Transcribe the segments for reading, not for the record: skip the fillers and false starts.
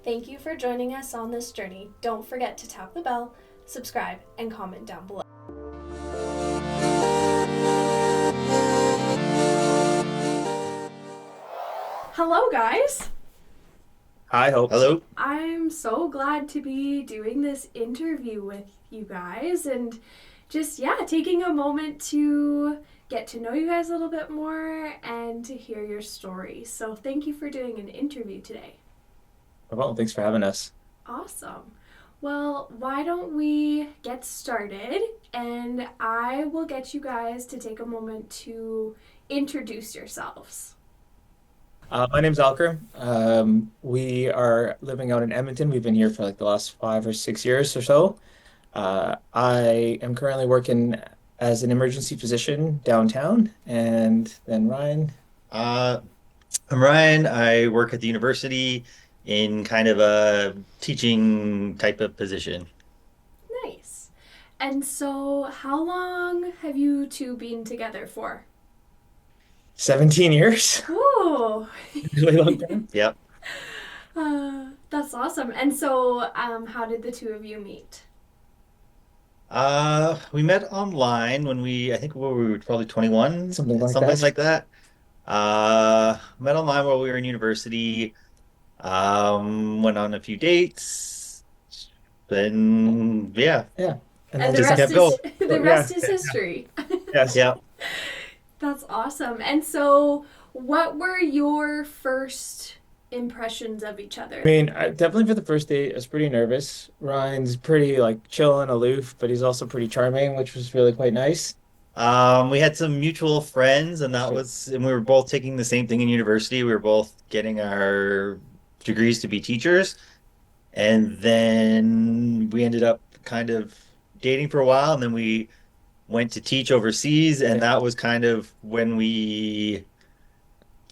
Thank you for joining us on this journey. Don't forget to tap the bell, subscribe, and comment down below. Hello, guys. Hi, Hope. Hello. I'm so glad to be doing this interview with you guys and just, taking a moment to get to know you guys a little bit more and to hear your story. So, thank you for doing an interview today. Well, thanks for having us. Awesome. Well, why don't we get started and I will get you guys to take a moment to introduce yourselves. My name's Alkarim. We are living out in Edmonton. We've been here for like the last 5 or 6 years or so. I am currently working as an emergency physician downtown. And then Ryan. Uh, I'm Ryan. I work at the university in kind of a teaching type of position. Nice. And so, how long have you two been together for? 17 years. Ooh. Really long time. Yep. That's awesome. And so, how did the two of you meet? We met online when I think we were probably 21, Something like something that. like that. Met online while we were in university. Went on a few dates. Then, yeah, Yeah. And And then the just just rest kept is going. the yeah. rest is history. Yes. Yeah. That's awesome. And so, what were your first impressions of each other? I mean, definitely for the first date, I was pretty nervous. Ryan's pretty like chill and aloof, but he's also pretty charming, which was really quite nice. We had some mutual friends, and we were both taking the same thing in university. We were both getting our degrees to be teachers, and then we ended up kind of dating for a while, and then we went to teach overseas, and that was kind of when we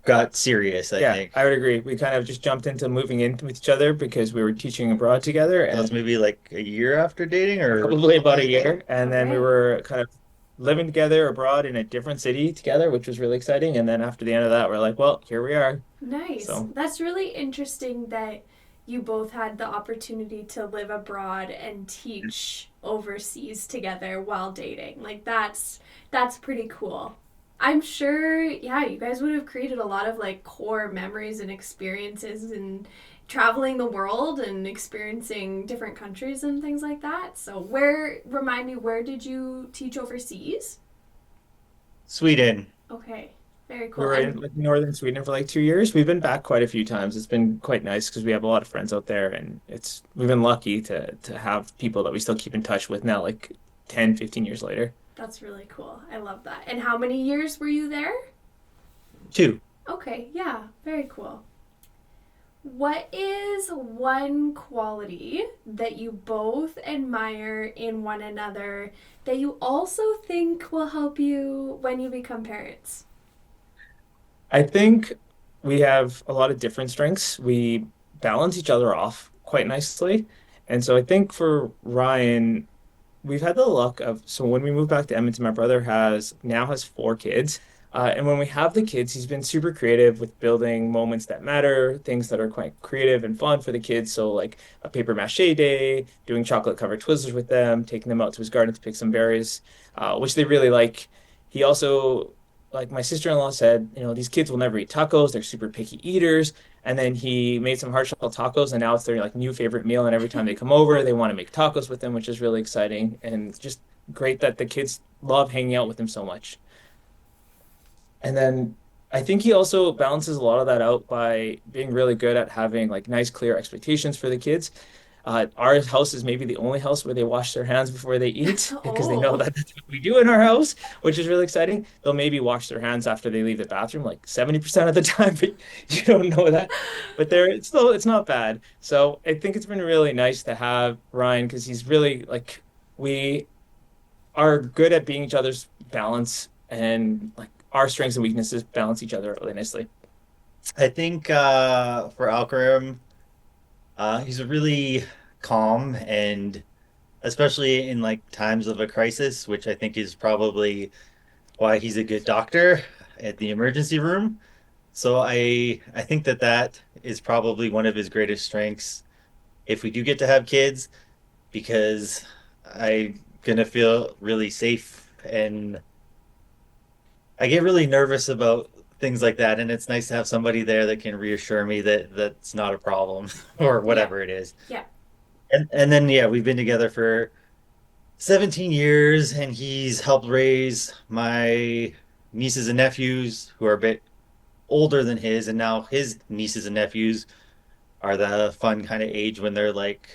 got serious, I Yeah, think. I would agree. We kind of just jumped into moving in with each other because we were teaching abroad together, That was and maybe like a year after dating, or probably about a year. And then we Okay. were kind of living together abroad in a different city together, which was really exciting. And then after the end of that, we're like, well, here we are. Nice. So That's really interesting that you both had the opportunity to live abroad and teach overseas together while dating. Like that's pretty cool. I'm sure, you guys would have created a lot of like core memories and experiences and traveling the world and experiencing different countries and things like that. So, remind me, where did you teach overseas? Sweden. Okay, very we cool. were in And like northern Sweden for like 2 years. We've been back quite a few times. It's been quite nice because we have a lot of friends out there, and it's we've been lucky to have people that we still keep in touch with now, like 10, 15 years later. that's really cool. I love that. And how many years were you there? Two. Okay, yeah, very cool. What is one quality that you both admire in one another that you also think will help you when you become parents? I think we have a lot of different strengths. We balance each other off quite nicely. And so I think for Ryan, we've had the luck of, so when we moved back to Edmonton, my brother has 4 kids. And when we have the kids, he's been super creative with building moments that matter, things that are quite creative and fun for the kids. So like a paper mache day, doing chocolate covered Twizzlers with them, taking them out to his garden to pick some berries, which they really like. He also, like my sister-in-law said, these kids will never eat tacos. They're super picky eaters. And then he made some hard shell tacos, and now it's their like new favorite meal. And every time they come over, they want to make tacos with him, which is really exciting and just great that the kids love hanging out with him so much. And then I think he also balances a lot of that out by being really good at having like nice, clear expectations for the kids. Our house is maybe the only house where they wash their hands before they eat because they know Oh, that that's what we do in our house, which is really exciting. They'll maybe wash their hands after they leave the bathroom like 70% of the time, but you don't know that. But it's not bad. So I think it's been really nice to have Ryan because he's really like we are good at being each other's balance and like our strengths and weaknesses balance each other really nicely. I think for Alkarim, he's a really calm, and especially in like times of a crisis, which I think is probably why he's a good doctor at the emergency room. So I think that that is probably one of his greatest strengths if we do get to have kids, because I'm gonna feel really safe, and I get really nervous about things like that, and it's nice to have somebody there that can reassure me that that's not a problem or Yeah, whatever it is. yeah. And then yeah, we've been together for 17 years, and he's helped raise my nieces and nephews who are a bit older than his, and now his nieces and nephews are the fun kind of age when they're like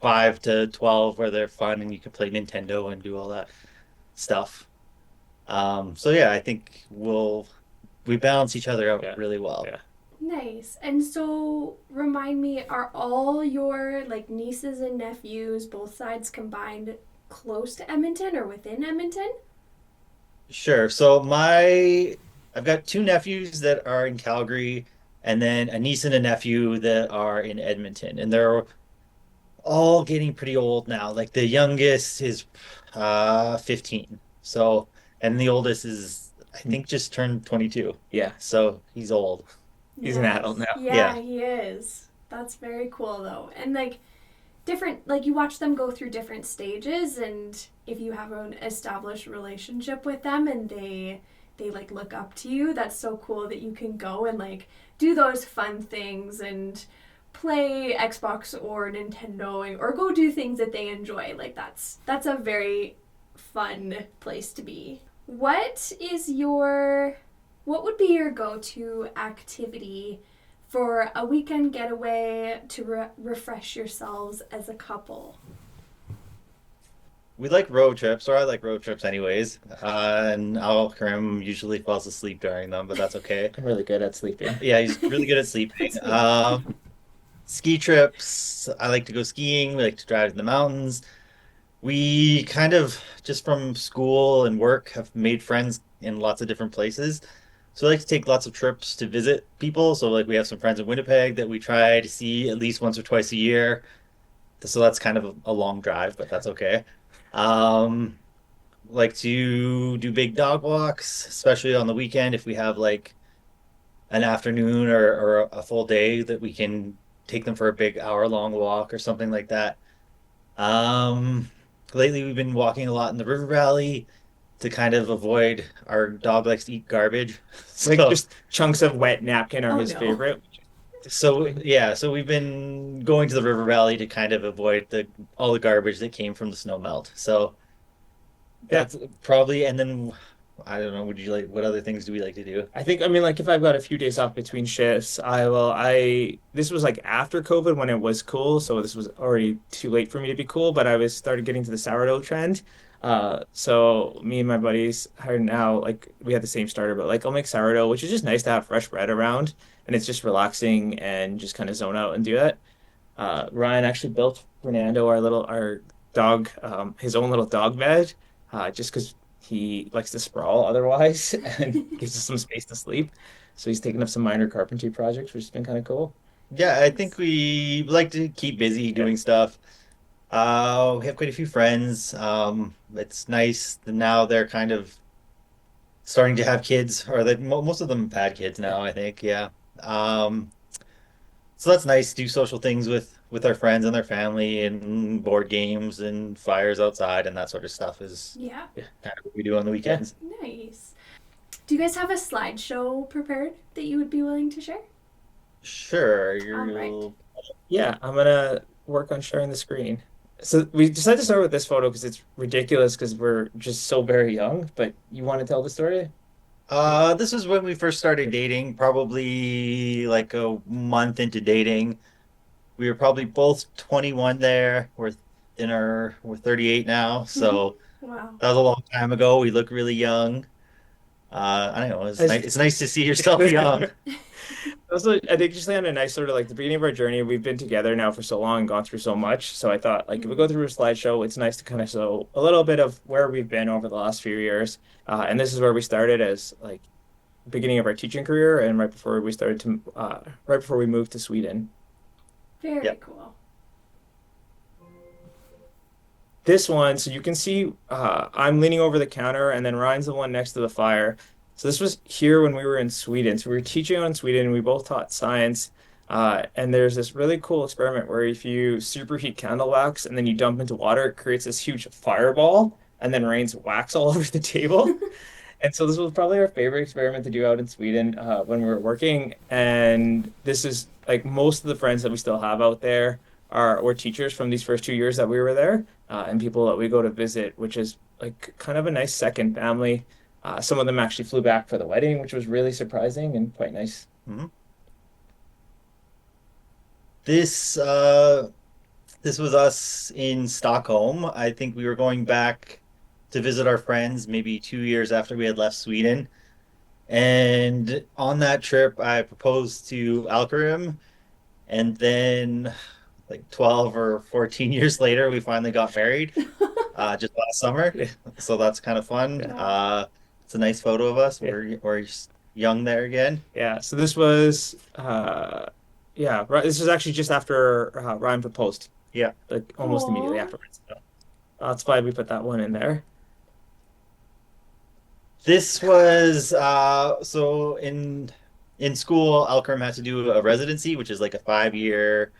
5 to 12, where they're fun and you can play Nintendo and do all that stuff. So yeah, I think we balance each other out Yeah. really well. Yeah. Nice. And so remind me, are all your like nieces and nephews, both sides combined, close to Edmonton or within Edmonton? Sure. I've got two nephews that are in Calgary, and then a niece and a nephew that are in Edmonton, and they're all getting pretty old now. Like the youngest is 15. So, and the oldest is I think just turned 22. Yeah. So he's old. He's an adult Nice. now. Yeah, Yeah. he is. That's very cool though. And like different like you watch them go through different stages, and if you have an established relationship with them and they like look up to you, that's so cool that you can go and like do those fun things and play Xbox or Nintendo or go do things that they enjoy. Like that's a very fun place to be. What would be your go-to activity for a weekend getaway to refresh yourselves as a couple? We like road trips, or I like road trips anyways. And Alkarim usually falls asleep during them, but that's okay. I'm really good at sleeping. Yeah, he's really good at sleeping. That's me. Ski trips. I like to go skiing. We like to drive in the mountains. We kind of just from school and work have made friends in lots of different places. So I like to take lots of trips to visit people. So like we have some friends in Winnipeg that we try to see at least once or twice a year. So that's kind of a long drive, but that's okay. Um, like to do big dog walks, especially on the weekend if we have like an afternoon or a full day that we can take them for a big hour-long walk or something like that. Um, Lately we've been walking a lot in the river valley to kind of avoid our dog likes to eat garbage. Like So just chunks of wet napkin are Oh his no. favorite. so yeah, so we've been going to the river valley to kind of avoid the all the garbage that came from the snow melt. So Yeah. that's probably, and then I don't know, would you like what other things do we like to do? I think, I mean, like if I've got a few days off between shifts, this was like after COVID when it was cool. So this was already too late for me to be cool, but I was started getting to the sourdough trend. So me and my buddies are now like, we had the same starter, but like I'll make sourdough, which is just nice to have fresh bread around and it's just relaxing and just kind of zone out and do that. Ryan actually built Fernando, our dog, his own little dog bed, just because he likes to sprawl otherwise and gives us some space to sleep. So he's taken up some minor carpentry projects, which has been kind of cool. Yeah, I think Nice. we like to keep busy Yeah. doing stuff. We have quite a few friends. It's nice that now they're kind of starting to have kids, or that most of them have had kids Yeah. now, I think. Yeah. Um, so that's nice to do social things with our friends and their family, and board games and fires outside and that sort of stuff is Yeah. Yeah. kind of what we do on the Yeah. weekends. Nice. Do you guys have a slideshow prepared that you would be willing to share? Sure, All right. Yeah, I'm gonna work on sharing the screen. So we decided to start with this photo because it's ridiculous because we're just so very young, but you want to tell the story? This is when we first started dating, probably like a month into dating. We were probably both 21 there. We're 38 now, so Wow. that was a long time ago. We look really young. I don't know. As It's nice to see yourself young. Also, I think just on a nice sort of like the beginning of our journey, we've been together now for so long and gone through so much. So I thought like if we go through a slideshow, it's nice to kind of show a little bit of where we've been over the last few years. And this is where we started as like beginning of our teaching career and right before we moved to Sweden. Very Yep. cool. This one, so you can see I'm leaning over the counter and then Ryan's the one next to the fire. So this was here when we were in Sweden. So we were teaching out in Sweden, and we both taught science. And there's this really cool experiment where if you superheat candle wax and then you dump into water, it creates this huge fireball and then rains wax all over the table. And so this was probably our favorite experiment to do out in Sweden when we were working. And this is like most of the friends that we still have out there are were teachers from these first 2 years that we were there, and people that we go to visit, which is like kind of a nice second family. Some of them actually flew back for the wedding, which was really surprising and quite nice. Mhm. This was us in Stockholm. I think we were going back to visit our friends maybe 2 years after we had left Sweden. And on that trip, I proposed to Alkarim, and then like 12 or 14 years later, we finally got married just last summer. Yeah. So that's kind of fun. Yeah. It's a nice photo of us. Yeah. We're young there again. Yeah, so this was yeah, right. This was actually just after Ryan proposed, Yeah. like almost immediately Aw. afterwards. So that's why we put that one in there. This was so in school, Alkarim had to do a residency, which is like a 5 year.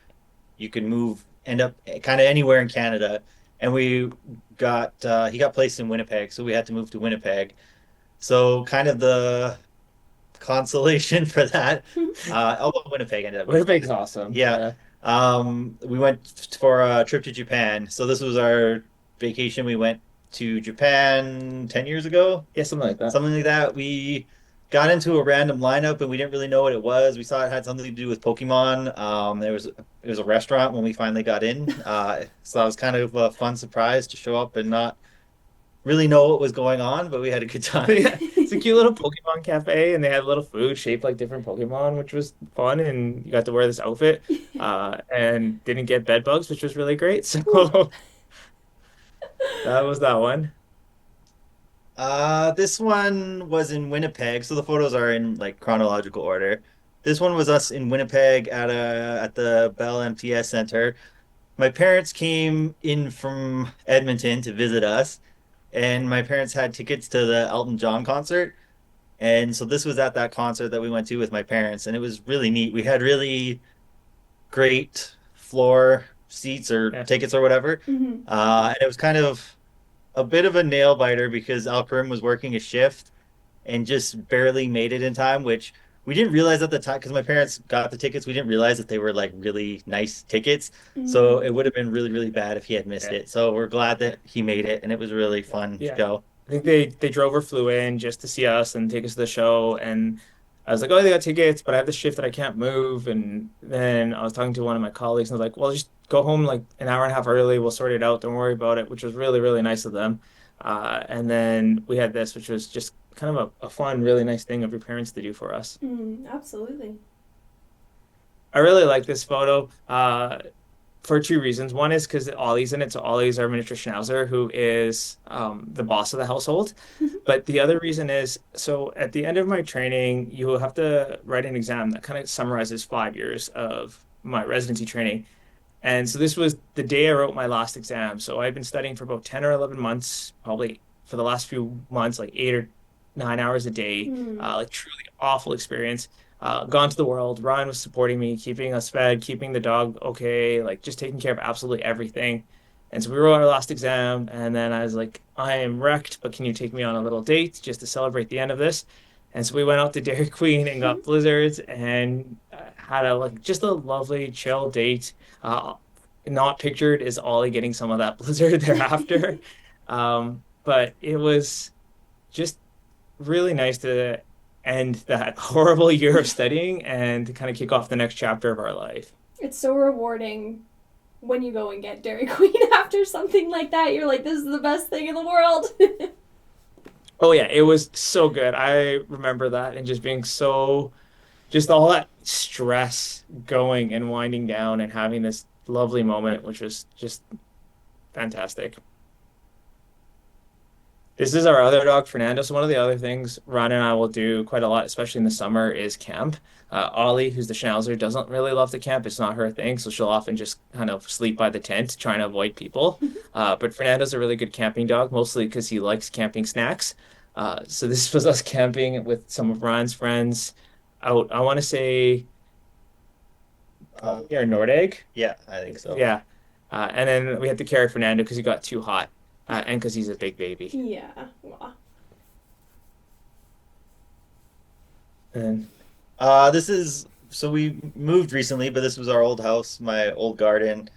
You can move, end up kind of anywhere in Canada, and we got he got placed in Winnipeg, so we had to move to Winnipeg. So kind of the consolation for that. Although Winnipeg ended up being Winnipeg's fine. awesome. Yeah. Yeah, We went for a trip to Japan. So this was our vacation. We went to Japan 10 years ago, yeah, something like that. something like that. We got into a random lineup and we didn't really know what it was. We saw it had something to do with Pokemon. It was a restaurant when we finally got in. So that was kind of a fun surprise to show up and not really know what was going on, but we had a good time. Yeah, it's a cute little Pokemon cafe, and they had little food shaped like different Pokemon, which was fun. And you got to wear this outfit, and didn't get bed bugs, which was really great. So that was that one. This one was in Winnipeg, so the photos are in like chronological order. This one was us in Winnipeg at the Bell MTS Center. My parents came in from Edmonton to visit us, and my parents had tickets to the Elton John concert. And so this was at that concert that we went to with my parents, and it was really neat. We had really great floor seats or Yeah. tickets or whatever. Hmm. And it was kind of a bit of a nail biter because Alkarim was working a shift and just barely made it in time, which we didn't realize at the time because my parents got the tickets. We didn't realize that they were like really nice tickets. So Hmm. it would have been really, really bad if he had missed Yeah. it. So we're glad that he made it, and it was a really fun Yeah. show. I think they drove or flew in just to see us and take us to the show. And I was like, oh, they got tickets, but I have the shift that I can't move. And then I was talking to one of my colleagues, and I was like, well, just go home like an hour and a half early. We'll sort it out. Don't worry about it, which was really, really nice of them. And then we had this, which was just kind of a fun, really nice thing of your parents to do for us. Mm, absolutely. I really like this photo for two reasons. One is because Ollie's in it. So Ollie's our miniature schnauzer who is the boss of the household. But the other reason is so at the end of my training, you will have to write an exam that kind of summarizes 5 years of my residency training. And so this was the day I wrote my last exam. So I've been studying for about 10 or 11 months, probably for the last few months, like 8 or 9 hours a day, Mm. like truly awful experience. Gone to the world. Ryan was supporting me, keeping us fed, keeping the dog okay, like just taking care of absolutely everything. And so we wrote our last exam, and then I was like, I am wrecked, but can you take me on a little date just to celebrate the end of this? And so we went out to Dairy Queen and got blizzards and had a like just a lovely chill date. Uh, Not pictured is Ollie getting some of that blizzard thereafter. But it was just really nice to end that horrible year of studying and to kind of kick off the next chapter of our life. It's so rewarding when you go and get Dairy Queen after something like that. You're like, this is the best thing in the world. Oh yeah, it was so good. I remember that and just being so just all that stress going and winding down and having this lovely moment, which was just fantastic. This is our other dog, Fernando. So one of the other things Ron and I will do quite a lot, especially in the summer, is camp. Ollie, who's the Schnauzer, doesn't really love to camp. It's not her thing, so she'll often just kind of sleep by the tent, trying to avoid people. But Fernando's a really good camping dog, mostly because he likes camping snacks. So this was us camping with some of Ryan's friends out, I want to say Uh, probably near Nordegg. yeah, I think so. Yeah. And then we had to carry Fernando because he got too hot, and because he's a big baby. Yeah. Wow. And This is so we moved recently, but this was our old house, my old garden,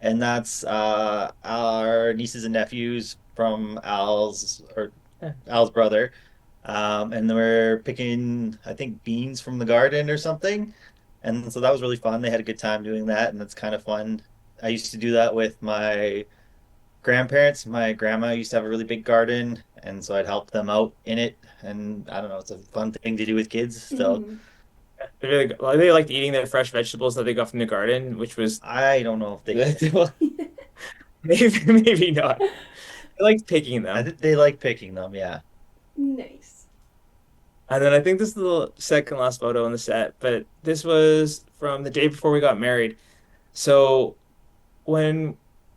and that's our nieces and nephews from yeah, Al's brother. And we're picking, I think, beans from the garden or something. And so that was really fun. They had a good time doing that, and it's kind of fun. I used to do that with my grandparents. My grandma used to have a really big garden, and so I'd help them out in it. And I don't know, it's a fun thing to do with kids. So Mhm. they really, well, they liked eating the fresh vegetables that they got from the garden, which was I don't know if they did. well, maybe not. I liked picking I them. think they like picking them, yeah. Nice. And then I think this is the second last photo on the set, but this was from the day before we got married. So when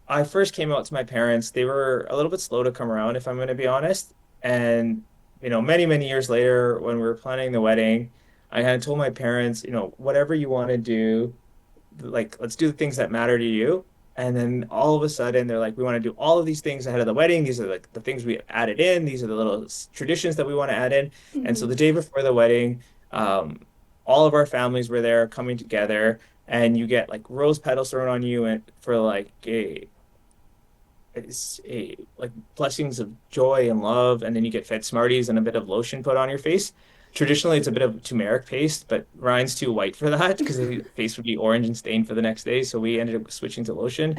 I first came out to my parents, they were a little bit slow to come around, if I'm going to be honest. And, many, many years later, when we were planning the wedding, I kind of told my parents, whatever you want to do, like, let's do the things that matter to you. And then all of a sudden, they're like, we want to do all of these things ahead of the wedding. These are like the things we added in. These are the little traditions that we want to add in. And so Mhm. the day before the wedding, um, all of our families were there coming together, and you get like rose petals thrown on you and for like a like blessings of joy and love, and then you get fed Smarties and a bit of lotion put on your face. Traditionally, it's a bit of turmeric paste, but Ryan's too white for that because his face would be orange and stained for the next day. So we ended up switching to lotion.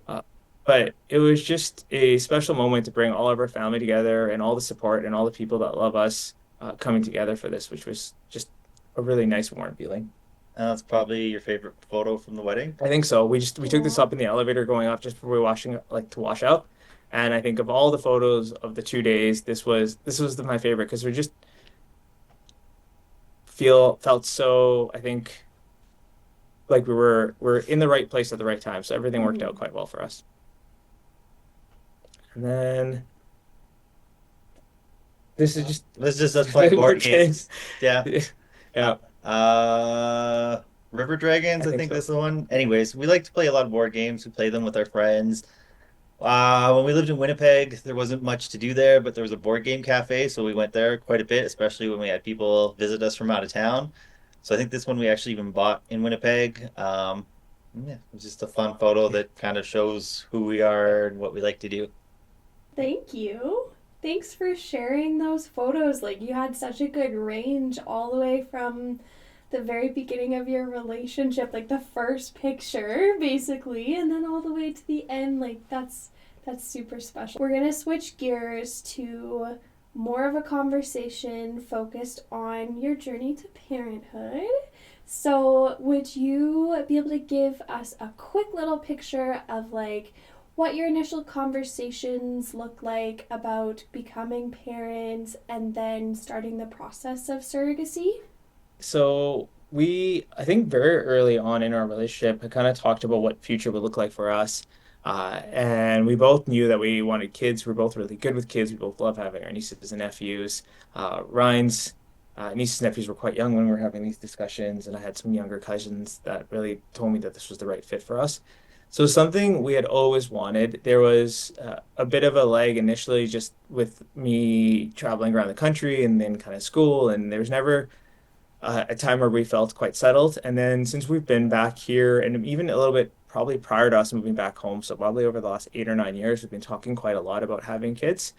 Uh, but it was just a special moment to bring all of our family together and all the support and all the people that love us coming together for this, which was just a really nice, warm feeling. And that's probably your favorite photo from the wedding. I think so. We took this Aw. up in the elevator going up just before we washing like to wash up, and I think of all the photos of the 2 days, this was my favorite because we just felt so. I think like we're in the right place at the right time, so everything worked out Mhm. quite well for us. And then this is just It's just us playing board board games. games. Yeah. Uh, Yeah, River I Dragons, I think think so. that's the one. Anyways, we like to play a lot of board games. We play them with our friends. When we lived in Winnipeg, there wasn't much to do there, but there was a board game cafe, so we went there quite a bit, especially when we had people visit us from out of town. So I think this one we actually even bought in Winnipeg. Yeah, it was just a fun photo that kind of shows who we are and what we like to do. Thank you. Thanks for sharing those photos. Like, you had such a good range all the way from the very beginning of your relationship, like the first picture, basically, and then all the way to the end. Like, that's super special. We're gonna switch gears to more of a conversation focused on your journey to parenthood. So, would you be able to give us a quick little picture of like what your initial conversations look like about becoming parents and then starting the process of surrogacy? So I think very early on in our relationship, I kind of talked about what future would look like for us. And we both knew that we wanted kids. We're both really good with kids. We both love having our nieces and nephews. Ryan's nieces and nephews were quite young when we were having these discussions, and I had some younger cousins that really told me that this was the right fit for us. So something we had always wanted. There was a bit of a lag initially, just with me traveling around the country and then kind of school, and there was never a time where we felt quite settled. And then since we've been back here, and even a little bit probably prior to us moving back home, so probably over the last 8 or 9 years, we've been talking quite a lot about having kids.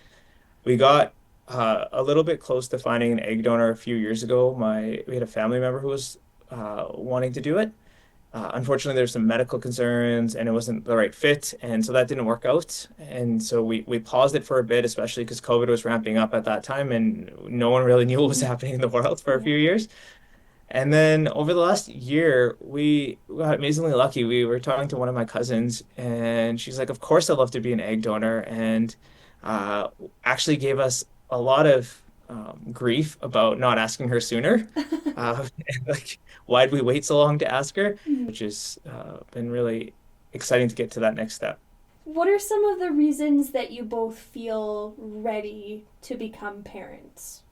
We got a little bit close to finding an egg donor a few years ago. We had a family member who was wanting to do it. Unfortunately, there's some medical concerns and it wasn't the right fit. And so that didn't work out. And so we paused it for a bit, especially because COVID was ramping up at that time and no one really knew what was happening in the world for a Yeah. few years. And then over the last year, we got amazingly lucky. We were talking to one of my cousins, and she's like, "Of course, I'd love to be an egg donor," and uh, actually gave us a lot of grief about not asking her sooner. Like, why'd we wait so long to ask her? Which has been really exciting to get to that next step. What are some of the reasons that you both feel ready to become parents?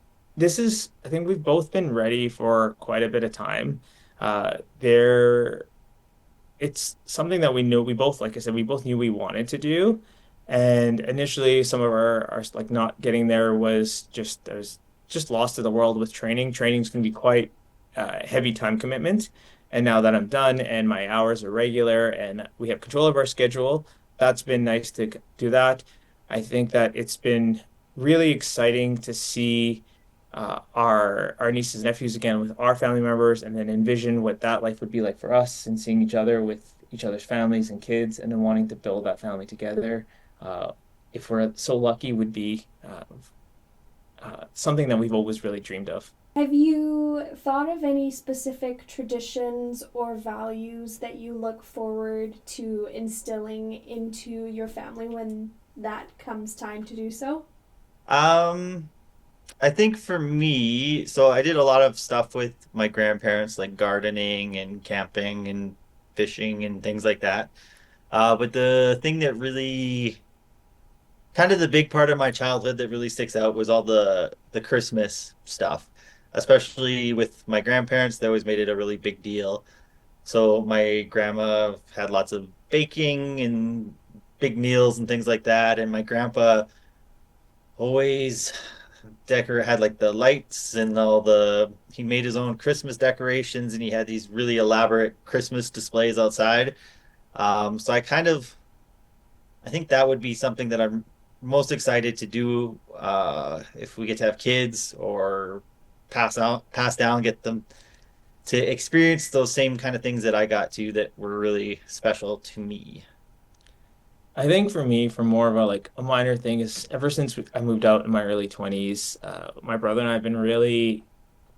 I think we've both been ready for quite a bit of time. There it's something that we knew we both, like I said, we both knew we wanted to do. And initially some of our like not getting there was just I was just lost to the world with training. Training's can be quite heavy time commitment. And now that I'm done and my hours are regular and we have control of our schedule, that's been nice to do that. I think that it's been really exciting to see our nieces and nephews again with our family members, and then envision what that life would be like for us, and seeing each other with each other's families and kids, and then wanting to build that family together. Uh, if we're so lucky, would be something that we've always really dreamed of. Have you thought of any specific traditions or values that you look forward to instilling into your family when that comes time to do so? Um, I think for me, so I did a lot of stuff with my grandparents, like gardening and camping and fishing and things like that. But the thing that really, kind of the big part of my childhood that really sticks out was all the Christmas stuff, especially with my grandparents. They always made it a really big deal. So my grandma had lots of baking and big meals and things like that, and my grandpa always decor had like the lights and all the he made his own Christmas decorations and he had these really elaborate Christmas displays outside. So I think that would be something that I'm most excited to do if we get to have kids or pass down, get them to experience those same kind of things that I got to that were really special to me. I think for me, for more of a like a minor thing, is ever since I moved out in my early 20s, my brother and I have been really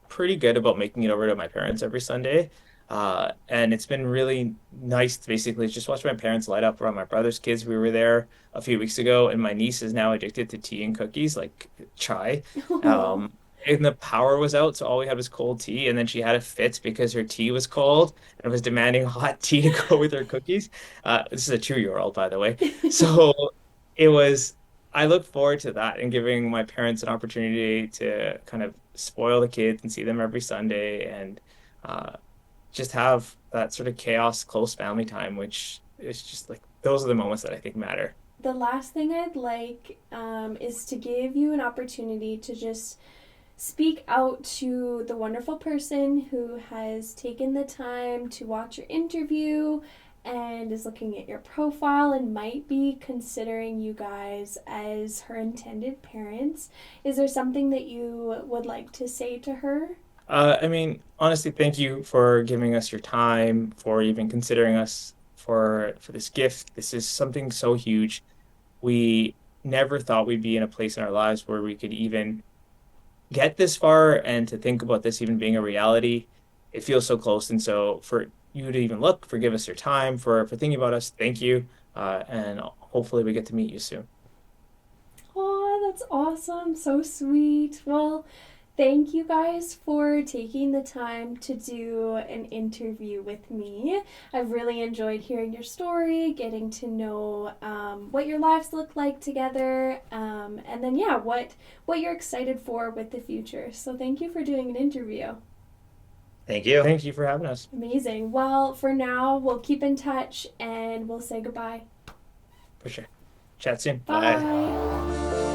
pretty good about making it over to my parents every Sunday. And it's been really nice to basically just watch my parents light up around my brother's kids. We were there a few weeks ago, and my niece is now addicted to tea and cookies, like chai. Oh, Um, and the power was out, so all we had was cold tea. And then she had a fit because her tea was cold and was demanding hot tea to go with her cookies. This is a 2-year-old, by the way. So it was, I look forward to that and giving my parents an opportunity to kind of spoil the kids and see them every Sunday, and uh, just have that sort of chaos, close family time, which is just like those are the moments that I think matter. the last thing I'd like is to give you an opportunity to just speak out to the wonderful person who has taken the time to watch your interview and is looking at your profile and might be considering you guys as her intended parents. Is there something that you would like to say to her? I mean, honestly, thank you for giving us your time, for even considering us for this gift. This is something so huge. We never thought we'd be in a place in our lives where we could even get this far, and to think about this even being a reality, it feels so close. And so for you to even look, for give us your time, for thinking about us, thank you. And hopefully we get to meet you soon. Oh, that's awesome. So sweet. Well, thank you guys for taking the time to do an interview with me. I've really enjoyed hearing your story, getting to know what your lives look like together, and then, yeah, what you're excited for with the future. So, thank you for doing an interview. Thank you. Thank you for having us. Amazing. Well, for now, we'll keep in touch and we'll say goodbye. For sure. Chat soon. Bye. Bye.